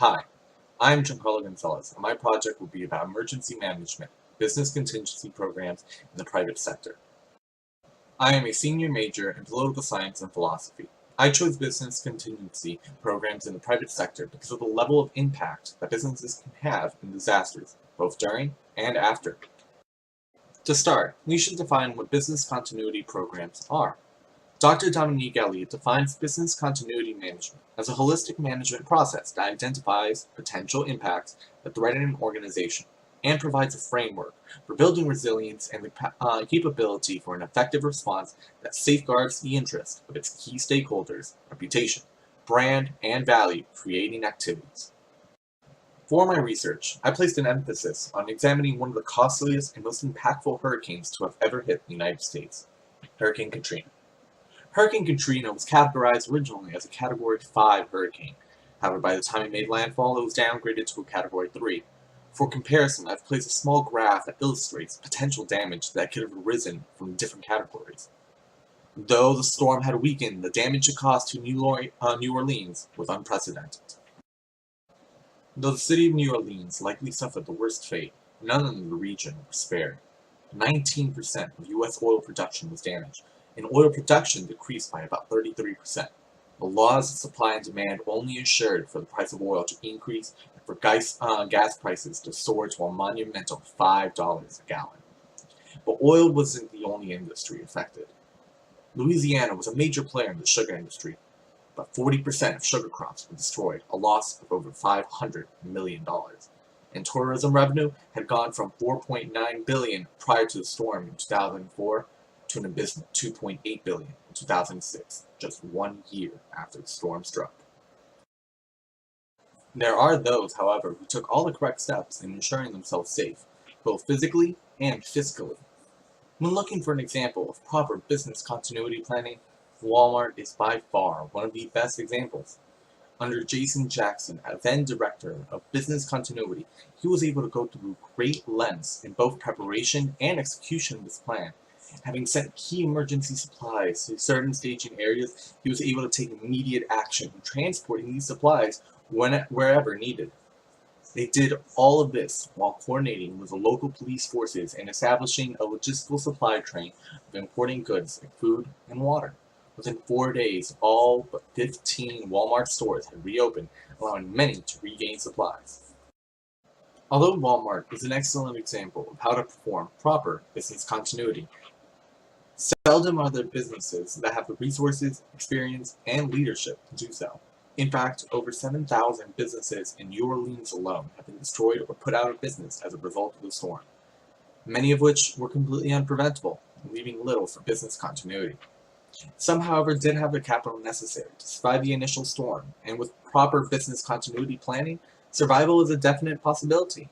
Hi, I'm Giancarlo Gonzalez, and my project will be about emergency management, business contingency programs in the private sector. I am a senior major in political science and philosophy. I chose business contingency programs in the private sector because of the level of impact that businesses can have in disasters, both during and after. To start, we should define what business continuity programs are. Dr. Dominique Elliott defines business continuity management as a holistic management process that identifies potential impacts that threaten an organization and provides a framework for building resilience and the capability for an effective response that safeguards the interest of its key stakeholders, reputation, brand, and value-creating activities. For my research, I placed an emphasis on examining one of the costliest and most impactful hurricanes to have ever hit the United States, Hurricane Katrina. Hurricane Katrina was categorized originally as a Category 5 hurricane. However, by the time it made landfall, it was downgraded to a Category 3. For comparison, I've placed a small graph that illustrates potential damage that could have arisen from different categories. Though the storm had weakened, the damage it caused to New Orleans was unprecedented. Though the city of New Orleans likely suffered the worst fate, none in the region were spared. 19% of U.S. oil production was damaged, and oil production decreased by about 33%. The laws of supply and demand only ensured for the price of oil to increase and for gas prices to soar to a monumental $5 a gallon. But oil wasn't the only industry affected. Louisiana was a major player in the sugar industry, but 40% of sugar crops were destroyed, a loss of over $500 million. And tourism revenue had gone from $4.9 billion prior to the storm in 2004 to an abysmal $2.8 billion in 2006, just 1 year after the storm struck. There are those, however, who took all the correct steps in ensuring themselves safe, both physically and fiscally. When looking for an example of proper business continuity planning, Walmart is by far one of the best examples. Under Jason Jackson, a then director of business continuity, he was able to go through great lengths in both preparation and execution of his plan. Having sent key emergency supplies to certain staging areas, he was able to take immediate action in transporting these supplies wherever needed. They did all of this while coordinating with the local police forces and establishing a logistical supply chain of importing goods like food and water. Within 4 days, all but 15 Walmart stores had reopened, allowing many to regain supplies. Although Walmart is an excellent example of how to perform proper business continuity, seldom are there businesses that have the resources, experience, and leadership to do so. In fact, over 7,000 businesses in New Orleans alone have been destroyed or put out of business as a result of the storm, many of which were completely unpreventable, leaving little for business continuity. Some, however, did have the capital necessary to survive the initial storm, and with proper business continuity planning, survival is a definite possibility.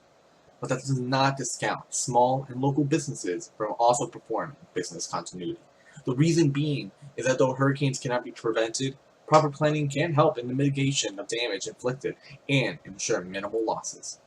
But that does not discount small and local businesses from also performing business continuity. The reason being is that though hurricanes cannot be prevented, proper planning can help in the mitigation of damage inflicted and ensure minimal losses.